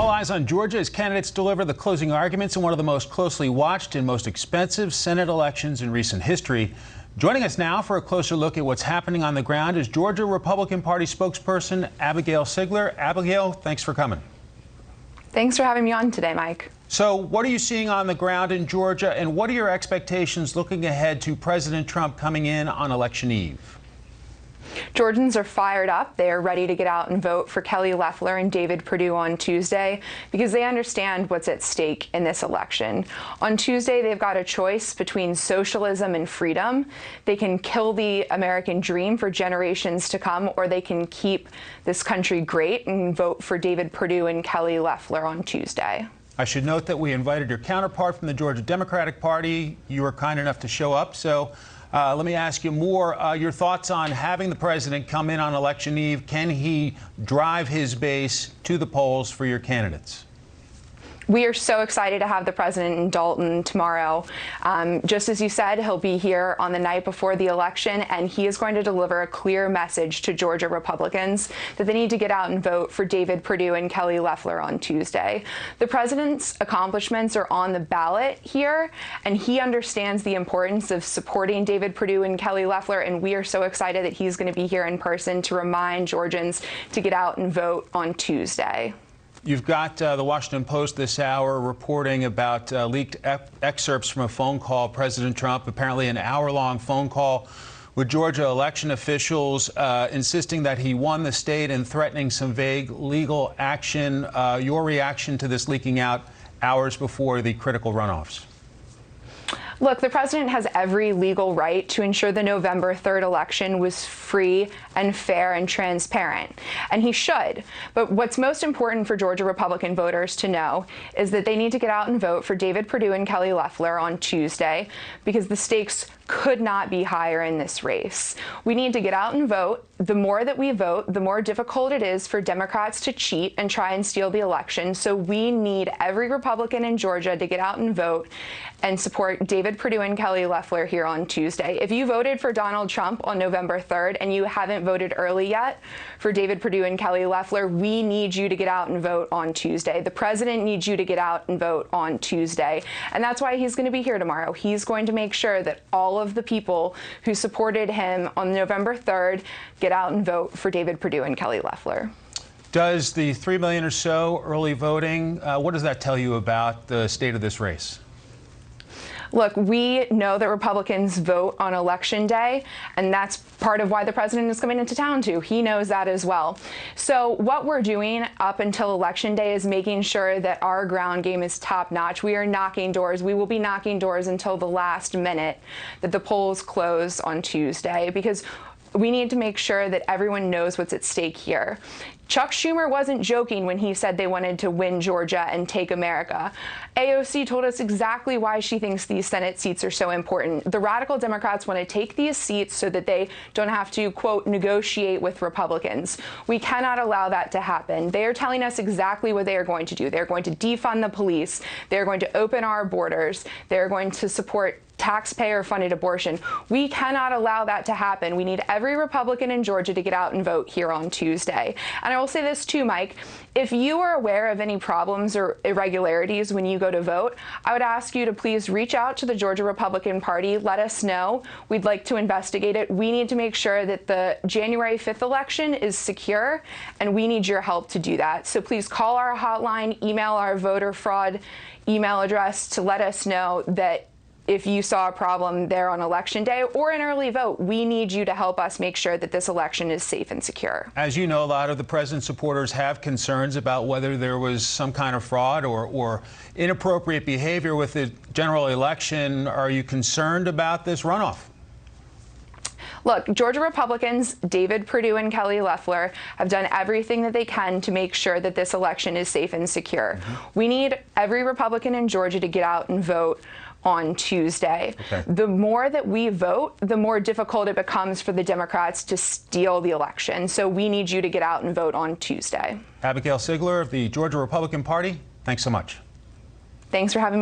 All eyes on Georgia as candidates deliver the closing arguments in one of the most closely watched and most expensive Senate elections in recent history. Joining us now for a closer look at what's happening on the ground is Georgia Republican Party spokesperson Abigail Sigler. Abigail, thanks for coming. Thanks for having me on today, Mike. So what are you seeing on the ground in Georgia, and what are your expectations looking ahead to President Trump coming in on election eve? Georgians are fired up. They are ready to get out and vote for Kelly Loeffler and David Perdue on Tuesday because they understand what's at stake in this election. On Tuesday, they've got a choice between socialism and freedom. They can kill the American dream for generations to come, or they can keep this country great and vote for David Perdue and Kelly Loeffler on Tuesday. I should note that we invited your counterpart from the Georgia Democratic Party. You were kind enough to show up, so let me ask you more. Your thoughts on having the president come in on election eve. Can he drive his base to the polls for your candidates? We are so excited to have the president in Dalton tomorrow. Just as you said, he'll be here on the night before the election, and he is going to deliver a clear message to Georgia Republicans that they need to get out and vote for David Perdue and Kelly Loeffler on Tuesday. The president's accomplishments are on the ballot here, and he understands the importance of supporting David Perdue and Kelly Loeffler, and we are so excited that he's going to be here in person to remind Georgians to get out and vote on Tuesday. You've got the Washington Post this hour reporting about leaked excerpts from a phone call. President Trump, apparently an hour-long phone call with Georgia election officials, insisting that he won the state and threatening some vague legal action. Your reaction to this leaking out hours before the critical runoffs? Look, the president has every legal right to ensure the November 3rd election was free and fair and transparent, and he should. But what's most important for Georgia Republican voters to know is that they need to get out and vote for David Perdue and Kelly Loeffler on Tuesday because the stakes could not be higher in this race. We need to get out and vote. The more that we vote, the more difficult it is for Democrats to cheat and try and steal the election. So we need every Republican in Georgia to get out and vote and support David Perdue and Kelly Loeffler here on Tuesday. If you voted for Donald Trump on November 3rd and you haven't voted early yet for David Perdue and Kelly Loeffler, we need you to get out and vote on Tuesday. The president needs you to get out and vote on Tuesday. And that's why he's going to be here tomorrow. He's going to make sure that all of the people who supported him on November 3rd get out and vote for David Perdue and Kelly Loeffler. Does the 3 million or so early voting, what does that tell you about the state of this race? Look, we know that Republicans vote on Election Day, and that's part of why the president is coming into town, too. He knows that as well. So what we're doing up until Election Day is making sure that our ground game is top-notch. We are knocking doors. We will be knocking doors until the last minute that the polls close on Tuesday, because we need to make sure that everyone knows what's at stake here. Chuck Schumer wasn't joking when he said they wanted to win Georgia and take America. AOC told us exactly why she thinks these Senate seats are so important. The radical Democrats want to take these seats so that they don't have to, quote, negotiate with Republicans. We cannot allow that to happen. They are telling us exactly what they are going to do. They're going to defund the police. They're going to open our borders. They're going to support taxpayer-funded abortion. We cannot allow that to happen. We need every Republican in Georgia to get out and vote here on Tuesday. And I will say this too, Mike. If you are aware of any problems or irregularities when you go to vote, I would ask you to please reach out to the Georgia Republican Party. Let us know. We'd like to investigate it. We need to make sure that the January 5th election is secure, and we need your help to do that. So please call our hotline, email our voter fraud email address to let us know that if you saw a problem there on Election Day or an early vote, we need you to help us make sure that this election is safe and secure. As you know, a lot of the president's supporters have concerns about whether there was some kind of fraud or inappropriate behavior with the general election. Are you concerned about this runoff? Look, Georgia Republicans, David Perdue and Kelly Loeffler, have done everything that they can to make sure that this election is safe and secure. We need every Republican in Georgia to get out and vote on Tuesday. Okay. The more that we vote, the more difficult it becomes for the Democrats to steal the election. So we need you to get out and vote on Tuesday. Abigail Sigler of the Georgia Republican Party, thanks so much. Thanks for having me.